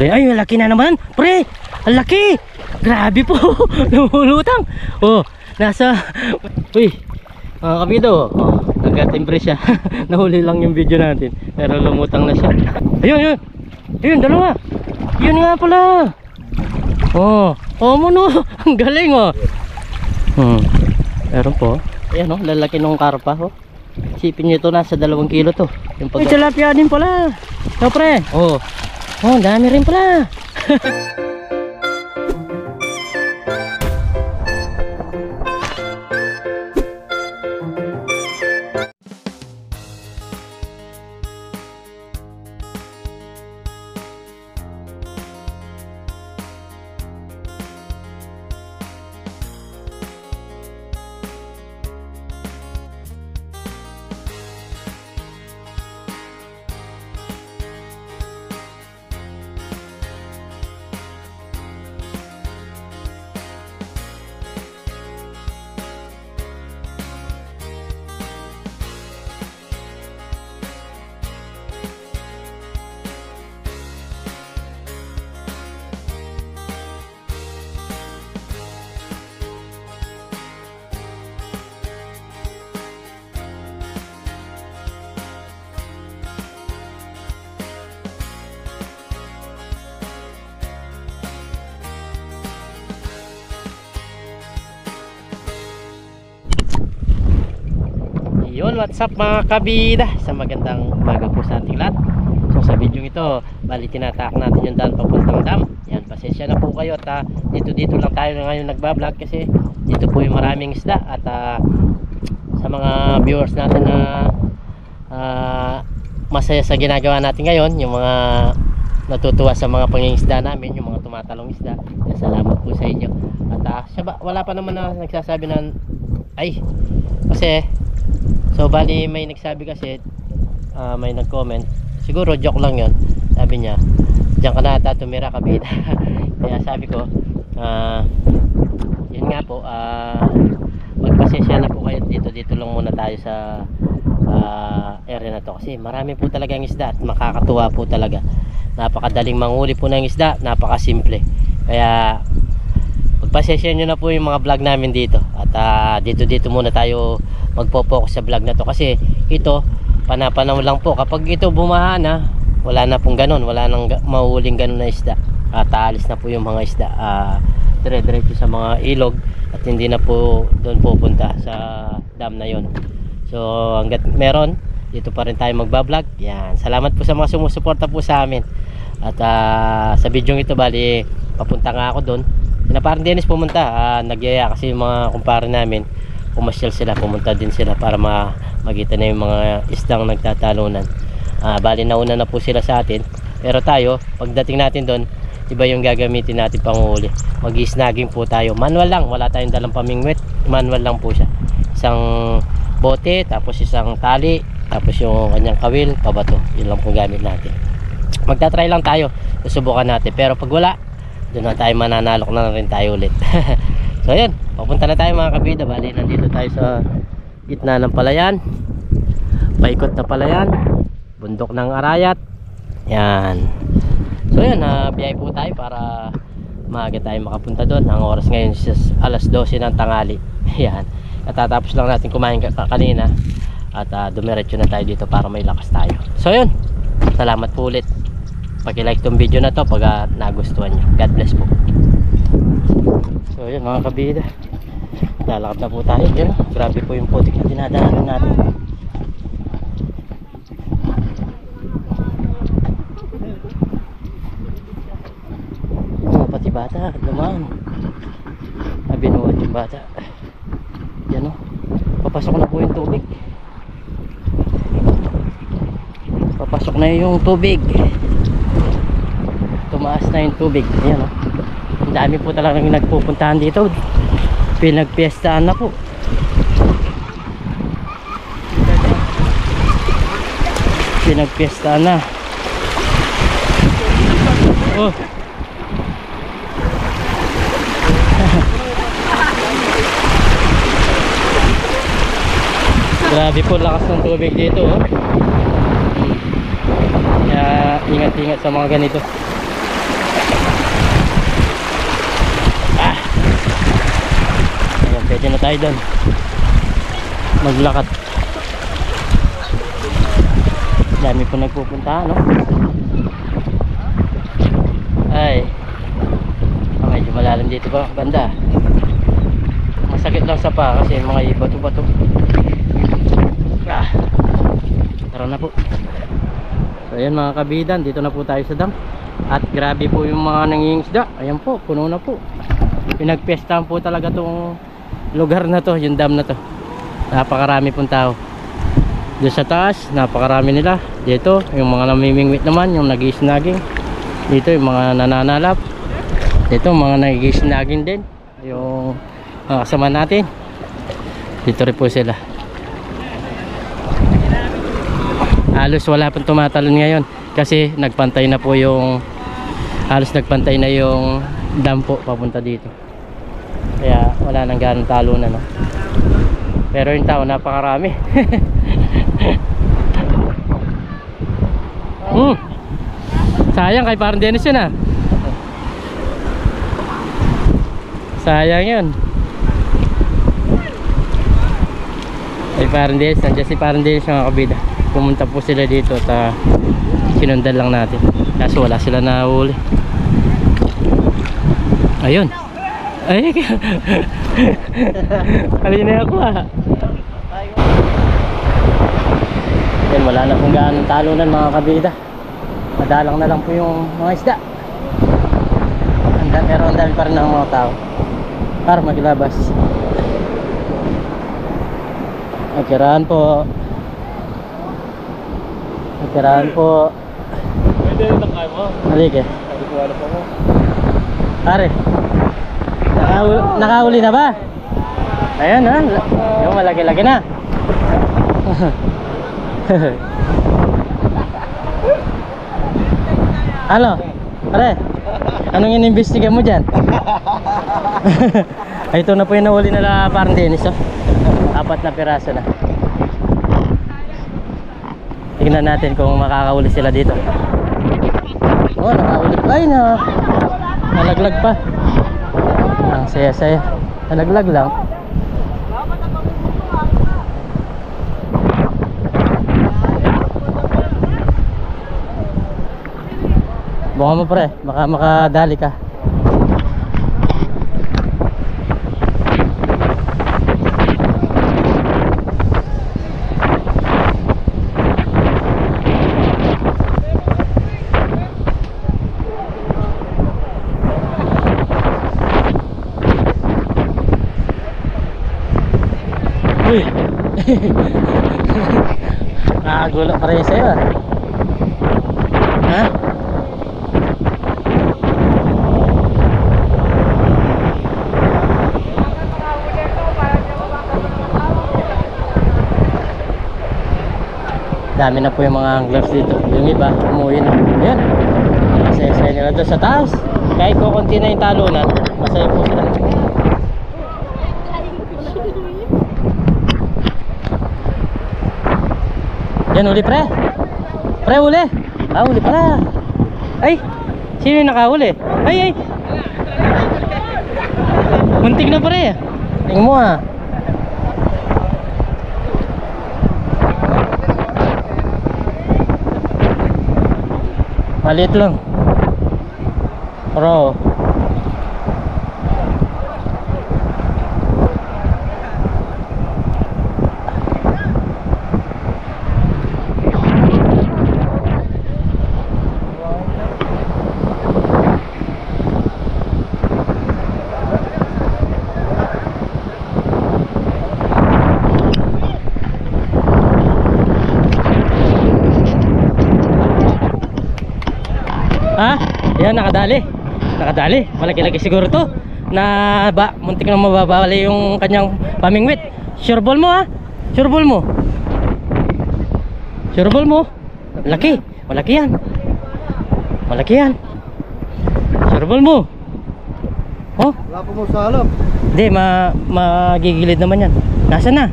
Pre, ay, laki na naman. Pre, ang laki. Grabe po. Lumulutang. Oh, nasa... Uy, mga kabido. Oh, nagkatimbre siya. Nahuli lang yung video natin. Pero lumutang na siya. Ayun, ayun. Ayun, dalawa. Yun nga pala. Oh, oh mo no. Ang galing oh. Meron po. Ayan oh, lalaki ng karpa oh. Sipin nyo ito, nasa 2 kilo to. May tilapia din pala. So pre. Oh, oh, dami rin pala. Yun, what's up mga kabida, sa magandang umaga po sa ating lahat. So sa video ito, bali tinatak natin yung daan papuntang dam. Yan, pasensya na po kayo at dito lang tayo ngayon nagbablog kasi dito po yung maraming isda. At sa mga viewers natin na masaya sa ginagawa natin ngayon, yung mga natutuwa sa mga pangingisda namin, yung mga tumatalong isda, yan, salamat po sa inyo. At wala pa naman na nagsasabi na ay, kasi so bali may nagsabi kasi may nag-comment, siguro joke lang yon, sabi niya diyan ka na ata tumira kabida. Kaya sabi ko yun nga po, magpasensya na po kayo, dito lang muna tayo sa area na to kasi marami po talaga ang isda at makakatuwa po talaga. Napakadaling manghuli po ng isda, napakasimple. Kaya magpasensya nyo na po yung mga vlog namin dito. At dito muna tayo magpo-focus sa vlog na to kasi ito panapanaw lang po. Kapag ito bumaha na, wala na pong ganun, wala nang mahuling ganun na isda. At aalis na po yung mga isda dire-diretso sa mga ilog at hindi na po doon pupunta sa dam na yon. So hanggat meron, dito pa rin tayo magbablog. Yan, salamat po sa mga sumusuporta po sa amin. At sa video ito bali papunta nga ako doon. Parang Dennis pumunta, nagyaya kasi yung mga kumpare namin, pumasyal sila, pumunta din sila para magita na yung mga isdang nagtatalunan. Bali nauna na po sila sa atin, pero tayo pagdating natin doon, iba yung gagamitin natin panghuli. Mag-snagging po tayo, manual lang, wala tayong dalang pamingwit, manual lang po siya. Isang bote, tapos isang tali, tapos yung kanyang kawil, pabato, yun lang po gamit natin. Magta-try lang tayo, susubukan natin, pero pag wala, doon na tayo, mananalok na rin tayo ulit. So yun, papunta na tayo mga kabida. Bali nandito tayo sa gitna ng palayan, paikot na palayan, bundok ng Arayat. Yan. So yun, biyay po tayo para maaga tayo makapunta doon. Ang oras ngayon is alas 12 ng tanghali. Yan, katatapos lang natin kumain kanina at dumiretso na tayo dito para may lakas tayo. So yun, salamat po ulit. Paki-like tong video na to pag nagustuhan nyo. God bless po. So yun mga kabida, lalakad na po tayo. Yun, grabe po yung putik na dinadaanan natin. Oh, pati bata dumaan, binuhat yung bata. Yan o, papasok na po yung tubig. Papasok na yung tubig, tumaas na yung tubig. Ayan o, ang dami po talagang nagpupuntahan dito, pinagpiestahan na po. Pinagpiestahan na. Oh, grabe po lakas ng tubig dito oh. Kaya ingat-ingat sa mga ganito. Pwede na tayo doon maglakad. Dami po nagpupunta, no? Ay, medyo malalim dito pa banda. Masakit lang sa pa kasi mga bato-bato. Tara na po. So ayan mga kabidan, dito na po tayo sa dam. At grabe po yung mga nangingisda. Ayan po, puno na po. Pinagpiestahan po talaga tong lugar na to, yung dam na to. Napakarami pong tao. Doon sa taas, napakarami nila. Dito, yung mga namimingwit naman, yung nag-i-snagging. Dito, yung mga nananalap. Dito, mga nag-i-snagging din. Yung kasama natin. Dito rin po sila. Halos wala pang tumatalon ngayon. Kasi nagpantay na po yung halos nagpantay na yung dam po papunta dito. Kaya wala nang ganong talunan, no? Pero yung tao napakarami. Sayang kay parang Dennis yun, ah. Sayang yun. Kay parang Dennis, nandiyan si parang Dennis mga kabida. Pumunta po sila dito at sinundan lang natin. Kaso wala sila nahuli. Ayun. Ay, kanina ako, ah. Yan, wala na pong gaanong talunan mga kabida. Madalang na lang po yung mga isda. Pero ang dami pa rin ng mga tao para maglabas. Nagkiraan po. Nagkiraan po. Pwede rin lang kayo mo. Halika. Sabi ko wala po mo. Pare, nakahuli na ba? Ayan, ha? Yung malaki-laki na. Ano? Pare, anong inimbestiga mo dyan? Ay, ito na po yung nahuli nila parang Dennis, oh. 4 na piraso na. Tingnan natin kung makakahuli sila dito. Oh, nakahuli pa. Ay, nalaglag pa. Ang saya-saya. Nalaglag lang. Buka mo pre, baka makadali ka. Uy. Nakagulo pa rin sa'yo, ah. Ha? Dami na po yung mga anglers dito. Yung iba, umuwi na. Ayan. Masaya-saya nila doon sa taas. Kahit ko konti na yung talunan, masaya po sila. Yan, uli pre. Pre, uli. Ah, uli pala. Ay, sino yung nakahuli? Ay, ay. Muntik na pre. Tingnan mo, ah. Maliit lang. Pero ha? Yan, nakadali. Nakadali. Malaki-laki siguro to. Na muntik na mababali yung kanyang pamingwit. Sure ball mo, ha? Sure ball mo. Sure ball mo. Laki. Malaki yan. Malaki yan. Sure ball mo. Oh? Wala po mo sa halap. Hindi, magigilid naman yan. Nasaan na?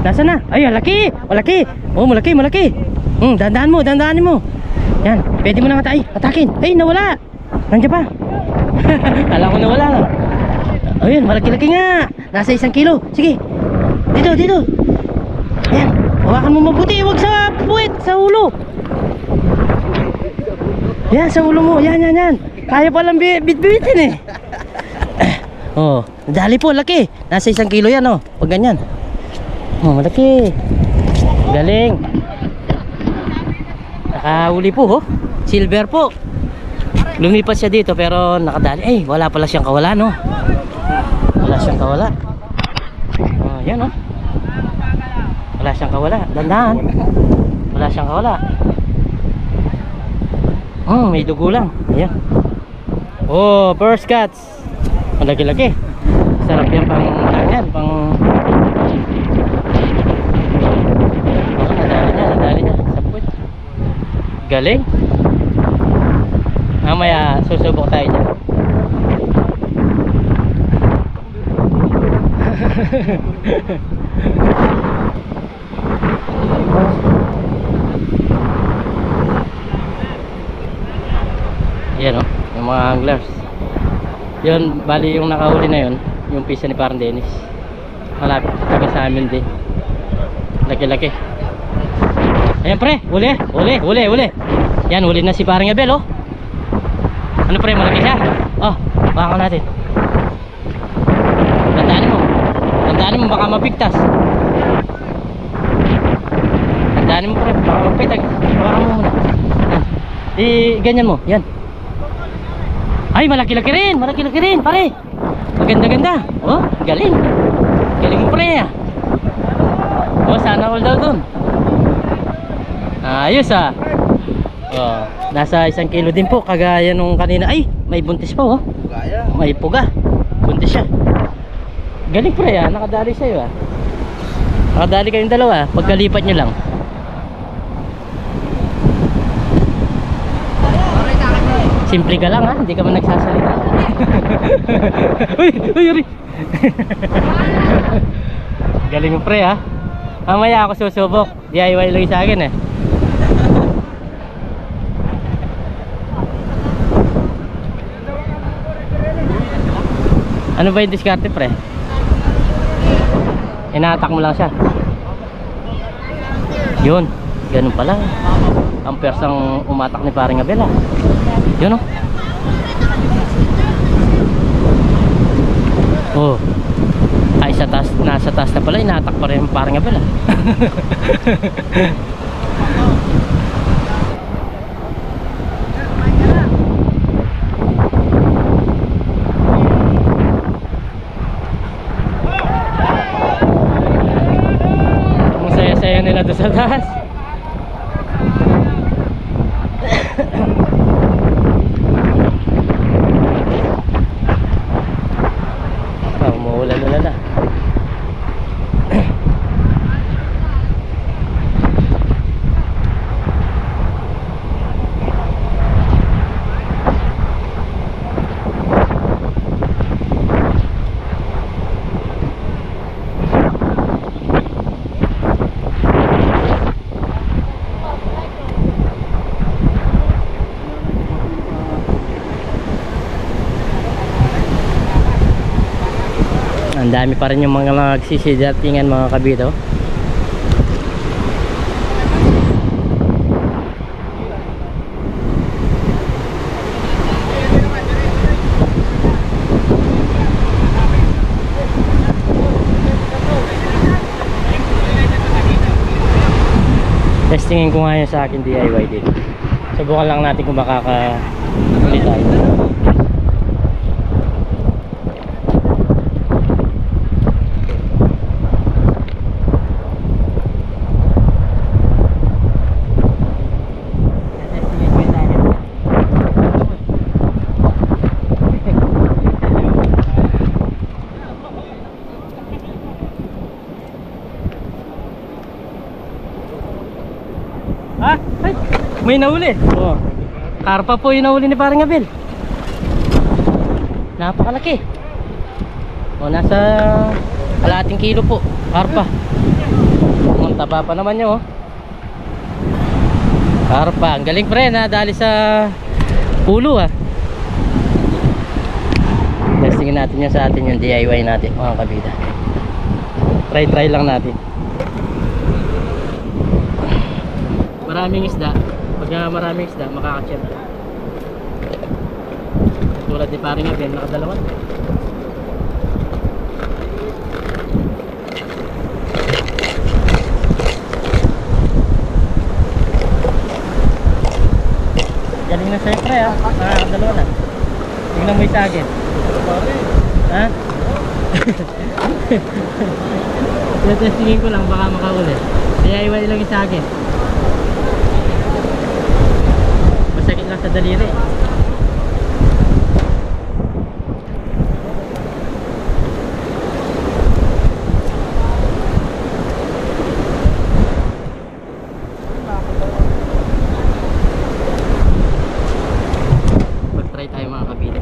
Nasaan na? Ay, malaki. Malaki. Oh, malaki, malaki. Dandahan mo, dandahanin mo. Yan, pwede mo na atakin. Ay, nawala. Nandiyan pa. Alam ko nawala na. Ayun, malaki-laki nga. Nasa 1 kilo. Sige. Dito, dito. Ayan. Hawakan mo mabuti. Huwag sa puwet, sa ulo. Yan, sa ulo mo. Yan, yan, yan. Kaya palang bit-bitin eh. Oh, dali po, laki. Nasa 1 kilo yan, oh. Pag ganyan. Oh, malaki. Galing. Nakahuli po, oh. Silver po. Lumipat siya dito pero nakadali. Ay, wala pala siyang kawala, no. Wala siyang kawala. Oh, yan, oh. Wala siyang kawala. Dandahan. Wala siyang kawala. May dugo lang. Ayan. Oh, first cuts. Malaki-laki. Sarap yan pang yan, pang nadali niya sa puwet. Galing. Mamaya susubok tayo dyan. Yan, oh, yung mga anglers. Yun, bali yung nakahuli na yun, yung pisa ni Parang Dennis. Malapit kami sa amin din. Laki-laki. Ayan pre, huli. Yan, huli na si Parang Abel, oh. Ano pre, malaki siya? Oh, baka natin. Tandaan mo baka mapigtas. Tandaan mo pre, baka mapitag. Baka mo muna. Ganyan mo, yan. Ay, malaki-laki rin, pare. Maganda-ganda. Oh, galing. Galing mo pre, ah. Oh, sana all daw dun. Ayos, ah. Oh, nasa 1 kilo din po, kagaya nung kanina. Ay, may buntis pa, oh. May puga. Buntis siya. Galing pre, ah. Nakadali sa'yo, ah. Nakadali kayong dalawa, pagkalipat nyo lang. Simple ka lang, ha? Hindi ka man nagsasalita. Uy. Galing mo pre, ha? Mamaya ako susubok. DIY lang sa akin, eh. Ano ba yung diskarte pre? Inatak mo lang siya. Yun, ganun pala. Ang persang umatak ni Paring Abel, ah. Yun, oh. Oh. Ay, sa taas, nasa taas na pala, inatak pa rin Paring Abel, ah. Ang saya-saya nila doon sa taas. Umuulan-ulan na. Ang dami pa rin yung mga magsisidatingan, mga kabito. Testingin ko nga yun sa akin DIY dito. Subukan lang natin kung makaka-ulit tayo. Ha? Ay, may nahuli. Oh. Karpa po yung nahuli ni Parang Abel. Napakalaki. O, nasa kalahating kilo po. Karpa. Ang taba pa naman niya, oh. Karpa. Ang galing pre, nadali sa pulo, ah. Yes. Testingin natin yung sa atin, yung DIY natin mga kabida. Try lang natin. Maraming isda. Pag maraming isda, makakachip. Tulad ni paring Abel, nakadalawa. Galing na sa'yo pre ha, nakakadalawa na. Tingnan mo yung sa akin. Ha? Testingin ko lang, baka makahuli. DIY lang yung sa akin. Masakit lang sa daliri. Mag-try tayo mga kabila.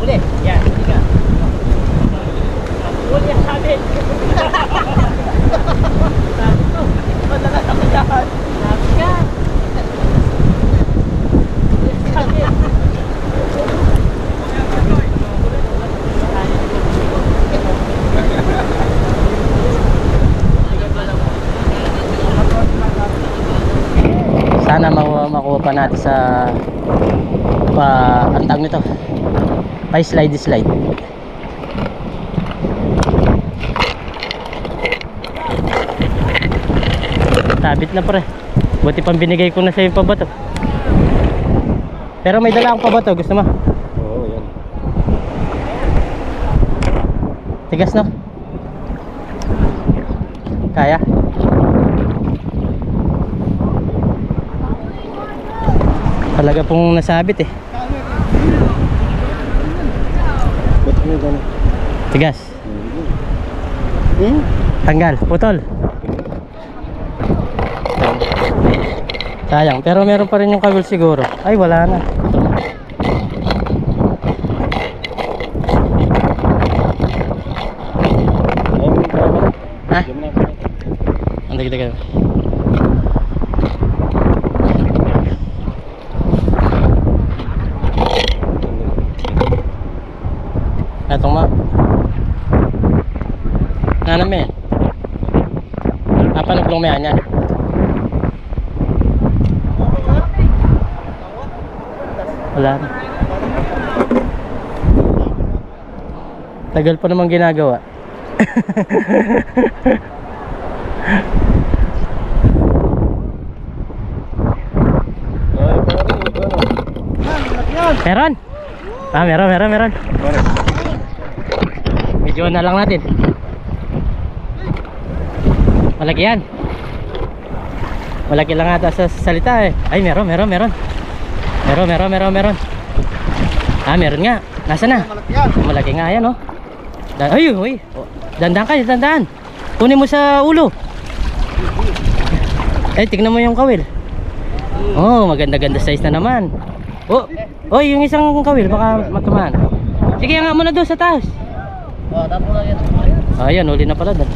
Uli. Yan, hindi ka. Uli ang sabi. Sabi ko. Madalas ako dyan. Sabi ka. Sabi. Sana makuha pa natin sa ang tawag nito, pa slide. Sabit na pre, buti pang binigay ko na sa yung pabato, pero may dala akong pabato, gusto mo? Oo, yan. Tigas no? Kaya? Talaga pong nasabit eh. Ba't mo gano'n? Tigas. Tanggal, putol. Sayang, pero meron pa rin yung kagul siguro. Ay, wala na. Ha? Ang dagdag. Etong ma. Naname. Apa naglumayan yan? Wala na. Tagal pa naman ginagawa. Meron? Ah, meron. Medyo na lang natin. Malaki yan. Malaki lang ata sa salita eh. Ay, meron. Meron. Ah, meron nga. Nasaan na? Malaki yan. Malaki nga yan, oh. Ay, uy. Dandan kayo, dandan. Kunin mo sa ulo. Eh, tignan mo yung kawil. Oh, maganda-ganda size na naman. Oh, oh, yung isang kawil baka matumaan. Sige nga muna doon sa taas. Oh, tapo na yan. Ayan, huli na pala doon.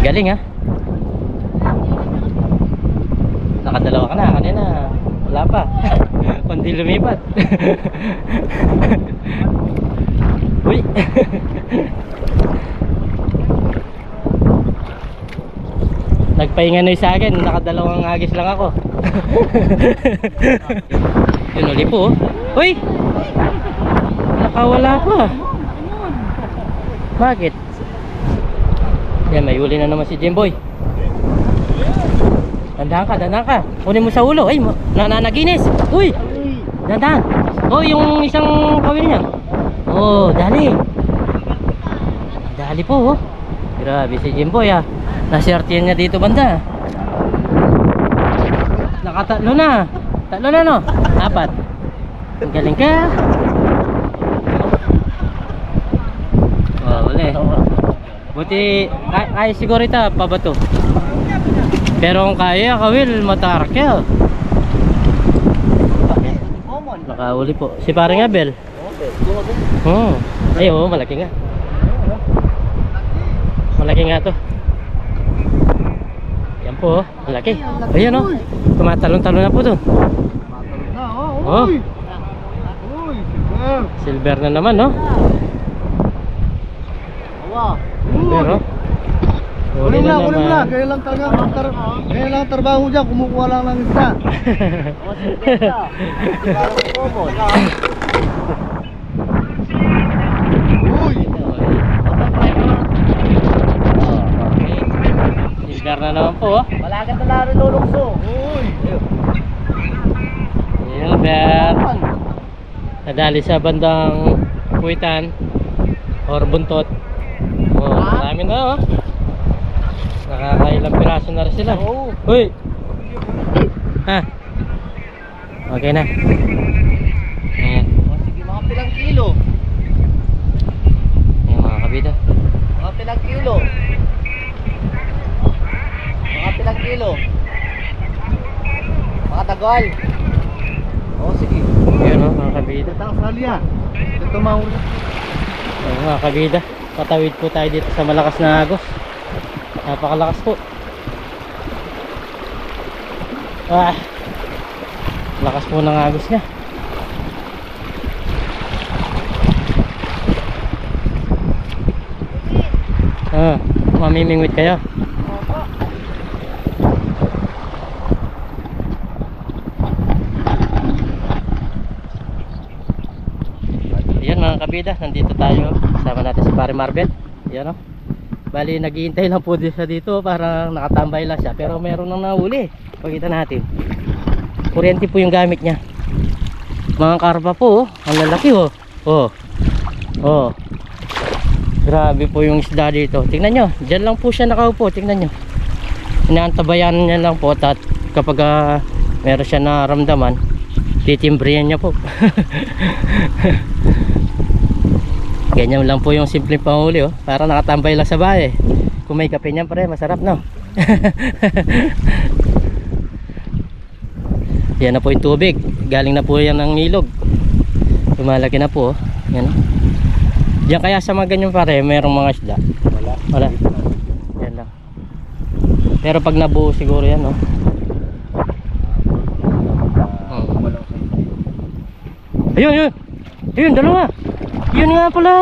Galing ha. Nakadalawa ka na, kanina wala pa. Kundi lumipat. Uy. Nagpahinga na sa akin, nakadalawang agis lang ako. Yun uli po. Uy! Nakawala pa. Bakit? Yan, may huli na naman si Jimboy. Dandahan ka. Kunin mo sa ulo. Ay, nananaginis. Uy! Dandahan. Oh, yung isang kawil niya. Oh, dali. Dali po, oh. Grabe si Jimboy, ah. Nasirtihan niya dito banda. Nakatatlo na. Tatlo na, no? 4. Ang galing ka. Oh, uli. Buti, kaya siguro ito, pabato. Pero kung kaya, kawil, matarak yan. Nakauli po. Si paring Abel. Ay, oh, malaki nga. Malaki nga to. Yan po, oh. Malaki. Ayan, oh. Tumatalon-talon na po to. Oh. Silver na naman, no? Silver, oh. Kunin mo na. Kaya lang talaga. Kaya lang trabaho dyan. Kumukuha lang ng isda. Uy! Silver na naman po, oh. Wala ka talaga rin lulukso. Uy! Silver. Nadali sa bandang Kuwitan or Buntot. Oh, marami na, oh. Nakakailang piraso na rin sila. Uy! Ha? Okay na. Ayan. Sige, mga pilang kilo. Ayan, mga kabida. Mga pilang kilo. Mga pilang kilo. Mga tagal. Oo, sige. Ayan, oh, mga kabida. Ito ang salya. Ito mahuli. Ayan, mga kabida. Patawid po tayo dito sa malakas na agos. Napakalakas po. Ah, lakas po ng agos niya. Ah, mamimingwit kayo. Ayan mga kabida, nandito tayo. Kasama natin si Pare Marbet. Ayan, oh. Bali, naghihintay lang po siya dito, parang nakatambay lang siya. Pero meron nang nahuli. Pakita natin. Kuryente po yung gamit niya. Mga karpa po, oh. Ang lalaki, oh. Oh. Oh. Grabe po yung isda dito. Tingnan nyo, dyan lang po siya nakaupo. Tingnan nyo. Inaantabayan niya lang po. At kapag meron siya naramdaman, titimbrihan niya po. Ganyan lang po yung simpleng panghuli, oh. Para nakatambay lang sa bahay. Kung may kape niyan pare, masarap, no? Yan na po yung tubig. Galing na po yan ng ilog. Lumalaki na po, oh. Yan, oh. Diyan kaya sa mga ganyan pare, mayroong mga isda. Wala. Yan lang. Pero pag nabuo siguro yan, oh. Ayun. Ayun, dalawa. Yun nga pala.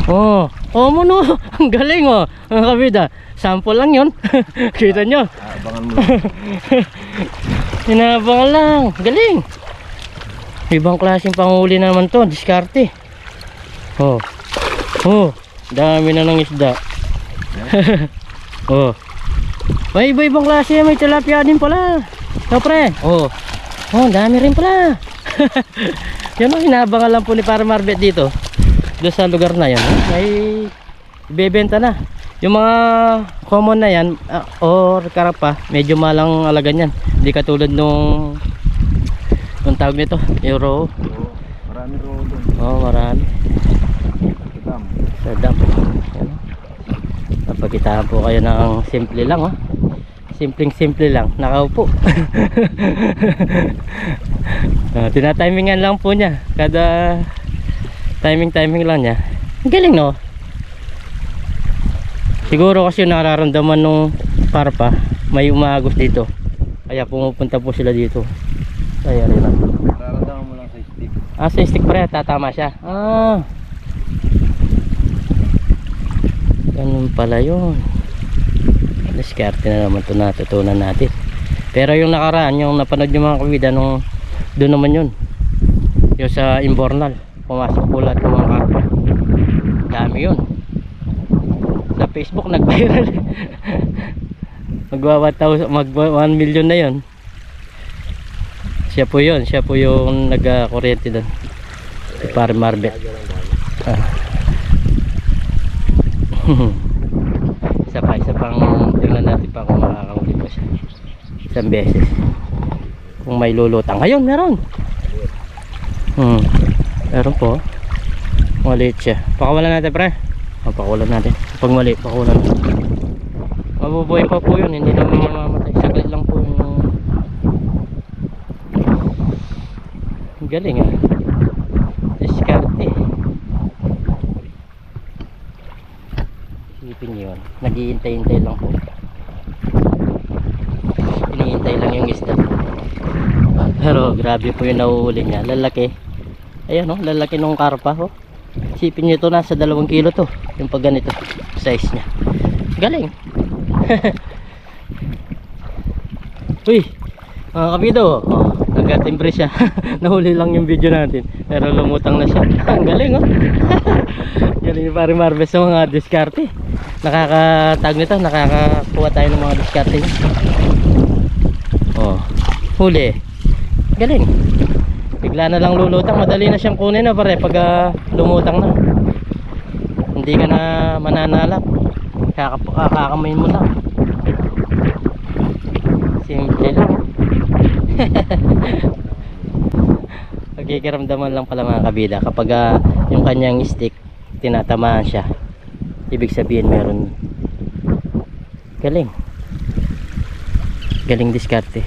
Oh, oh mo no. Ang galing, oh. Mga kabida, sample lang yun. Kita nyo. Abangan mo. Inabangan lang. Galing. Ibang klaseng panghuli naman to. Diskarte. Oh. Oh, dami na ng isda. Oh. May iba-ibang klase. May tilapia din pala. So, pre. Oh. Oh, dami rin pala. Yun ang inabangan lang po ni Pare Marbet dito. Doon sa lugar na yan. May ibebenta na. Yung mga common na yan or karapa, medyo malang alaga niyan. Hindi katulad nung tawag nito, yung row. Marami row doon. Oh, marami. Sa dam. Napakitaan po kayo ng simple lang, oh. Simpleng-simple lang, nakaupo. Tinatimingan lang po niya. Kada timing lang niya. Ang galing, no? Siguro kasi yung nararamdaman nung parpa, may umagos dito. Kaya pumupunta po sila dito. Kaya rin lang. Nararamdaman mo lang sa stick. Sa stick pa rin, tatama siya. Ganun pala yun. Diskarte na naman ito, natutunan natin. Pero yung nakaraan, yung napanood yung mga kabida nung doon naman yun, yung sa Imbornal, pumasok po lahat ng mga karpa. Dami yun. Sa Facebook nag-viral. mag 1 million na yun. Siya po yung nag-kuryente doon, si Pare Marbet. Isa pang tingnan natin pa kung makakahuli po siya isang beses, kung may lulutang. Ayun, meron po, maliit siya. Pakawalan natin, pre. Pakawalan natin. Pag mali, pakawalan natin. Mabubuhay pa po yun, hindi naman mamamatay. Saglit lang po yung galing, diskarte. Isipin nyo yun, nag-iintay-intay lang po, iniintay lang yung isda. Pero grabe po yung nahuhuli niya, lalaki. Ayan, lalaki nung karpa. Isipin nyo ito, nasa 2 kilo to, yung pag ganito size nya. Galing. Uy, mga kabido, nagkatimbre siya. Nahuli lang yung video natin, pero lumutang na siya. Ang galing, galing yung Pare Marbet sa mga diskarte. Nakakatag nito, nakakakuha tayo ng mga diskarte niya. Huli. Galing. Bigla na lang lulutang, madali na siyang kunin, pare, pag lumutang na. Hindi ka na mananalap, kakamayin mo lang. Simple lang. Pagkikiramdaman lang pala mga kabida kapag yung kanyang stick tinatamaan siya, ibig sabihin meron. Galing diskarte.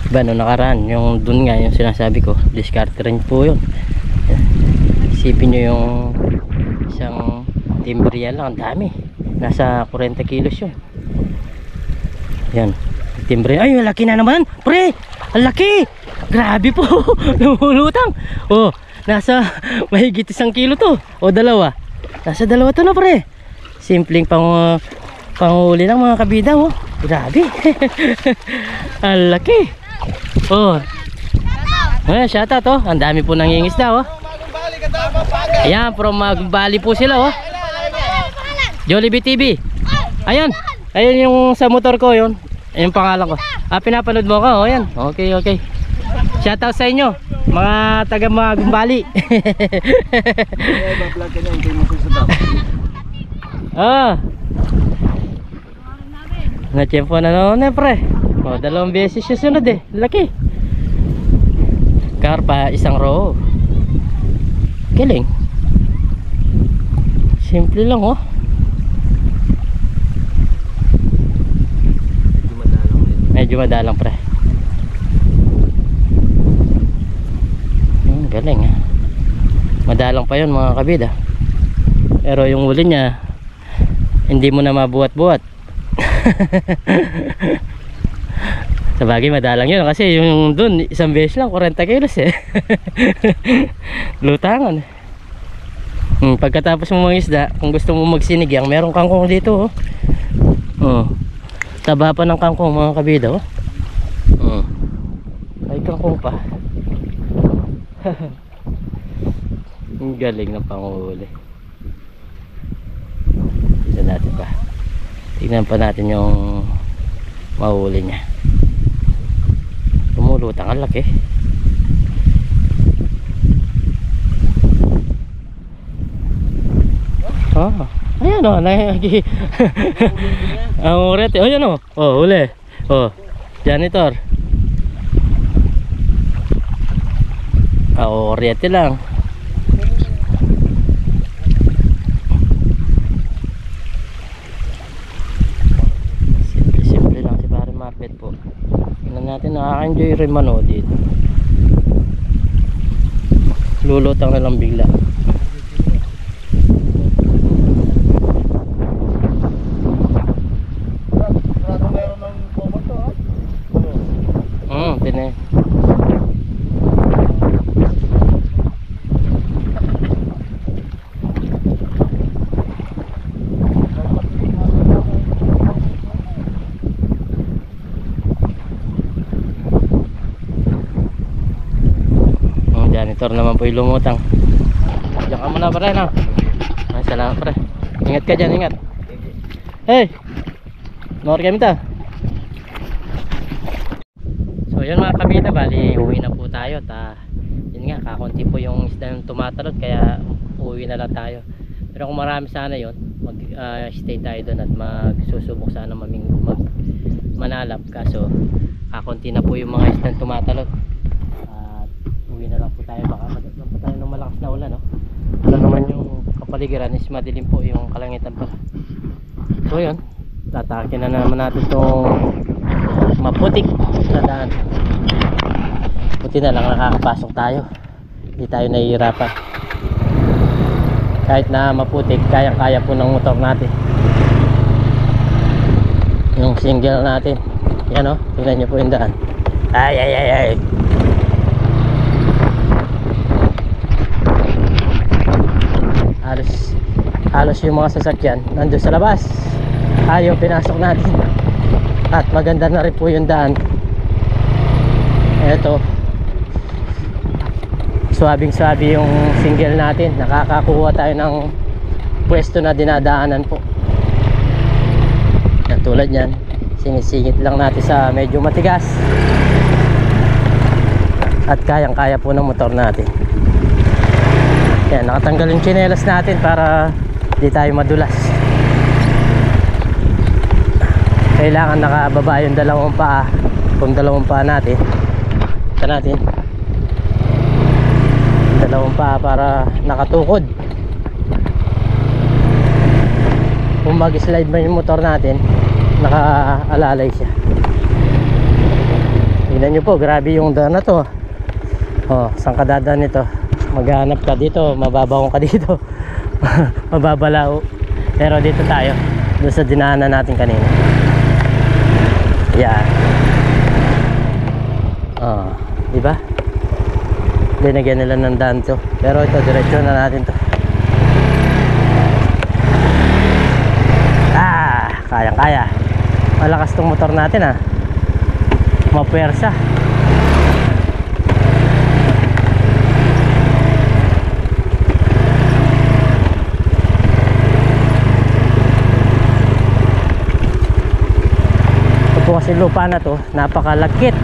Diba no nakaraan yung dun nga, yung sinasabi ko, diskarte rin po yun. Isipin nyo yung isang timbrial lang, ang dami, nasa 40 kilos yun. Yan, timbre. Ay, ang laki na naman, pre, ang laki, grabe po. Lumulutang. Nasa mahigit 1 kilo to, o 2, nasa 2 to na, pre. Simpleng panghuli ng mga kabida, grabe. Ang laki. Shoutout, ang dami po nangingisda, ayan, from Magumbali po sila, Jollibee TV. Ayun yung sa motor ko, yun yung pangalan ko. Pinapanood mo ko, ayan. Okay. Shoutout sa inyo, mga taga Magumbali. Na-tiyempo na noon, pre. 2 beses siya sunod, laki. Karpa, 1 row. Galing. Simple lang, medyo madalang, pre. Galing, madalang pa yun mga kabida. Pero yung huli niya, hindi mo na mabuhat-buhat. Sabagay madalang yun kasi yung dun 1 beses lang 40 kilos lutangan. Pagkatapos mo mangisda, kung gusto mo magsinigang, meron kangkong dito, taba pa ng kangkong mga kabida, may kangkong pa. Ang galing ng panghuli. Tignan natin pa. Tignan pa natin yung mahuli niya. Tumulutang, ang laki. Oh. Ayan o, ang orete. Oh, yan o. Oh, uli. Oh, janitor. Ah, orete lang. Simple lang si pare Marbet po. Tingnan natin, nakaka-enjoy rin manood dito. Lulutang na lang bigla. Tinay. Janitor naman po yung lumutang. Diyan ka muna pre, no? Ay, salamat pre. Ingat ka dyan, ingat. Hey! Nor kami ta. So yun mga kabida, bali uwi na po tayo. Yun nga, kakunti po yung isda ng tumatalot, kaya uwi na lang tayo. Pero kung marami sana yun, mag stay tayo doon at magsusubok sana manalap. Kaso kakunti na po yung mga isda ng tumatalot. Uwi na lang po tayo, baka magandang po tayo ng malakas na ulan, no? Ano naman yung kapaligiran is madilim po yung kalangitan pa. So yun, tatakin na naman natin itong maputik na daan. Buti na lang nakakapasok tayo, hindi tayo nahihirapan. Kahit na maputik, kayang kaya po ng motor natin. Yung single natin, yan o, tingnan nyo po yung daan. Ay ay ay ay. Halos yung mga sasakyan nandun sa labas, ayaw pinasok natin. At maganda na rin po yung daan. Eto, swabing swabi yung single natin. Nakakakuha tayo ng pwesto na dinadaanan po. Yan, tulad yan, sinisingit lang natin sa medyo matigas. At kayang kaya po ng motor natin. Yan, nakatanggal yung tsinelas natin para di tayo madulas. Kailangan nakababa yung dalawang paa. Kung dalawang paa natin, ito natin, dalawang paa para nakatukod. Kung mag-slide man yung motor natin, nakaalalay siya. Tingnan nyo po, grabe yung daan na to. Oh, saan ka dadaan nito? Maghanap ka dito, mababaw ka dito. Mababalao. Pero dito tayo, doon sa dinaanan natin kanina. Yan. Oh, di ba? Linagyan nila ng daan to. Pero ito, diretso na natin to. Ah, kayang-kaya. Malakas tong motor natin, ah. Mapuwersa. Kasi lupa na to, napakalagkit,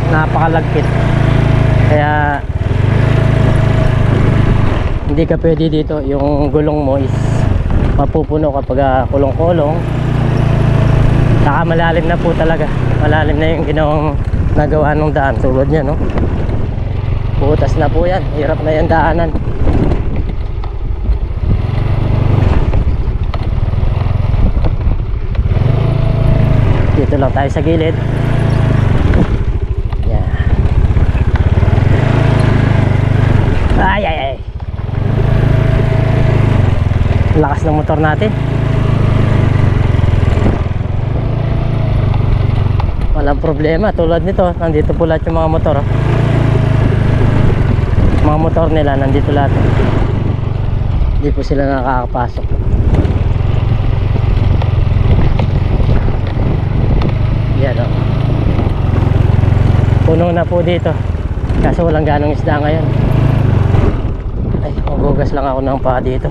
napakalagkit. Kaya hindi ka pwede dito, yung gulong mo is mapupuno kapag kulong-kulong. Saka malalim na po talaga, malalim na yung nagawa ng daan. Tulad niya, no? Butas na po yan, hirap na yung daanan. Dito lang tayo sa gilid. Yeah. Ay ay ay. Lakas ng motor natin. Walang problema tulad nito. Nandito po lahat yung mga motor, oh. Mga motor nila nandito lahat. Hindi po sila nakakapasok. Yan, oh. Puno na po dito. Kaso walang ganong isda ngayon. Ay, magugas lang ako ng paa dito.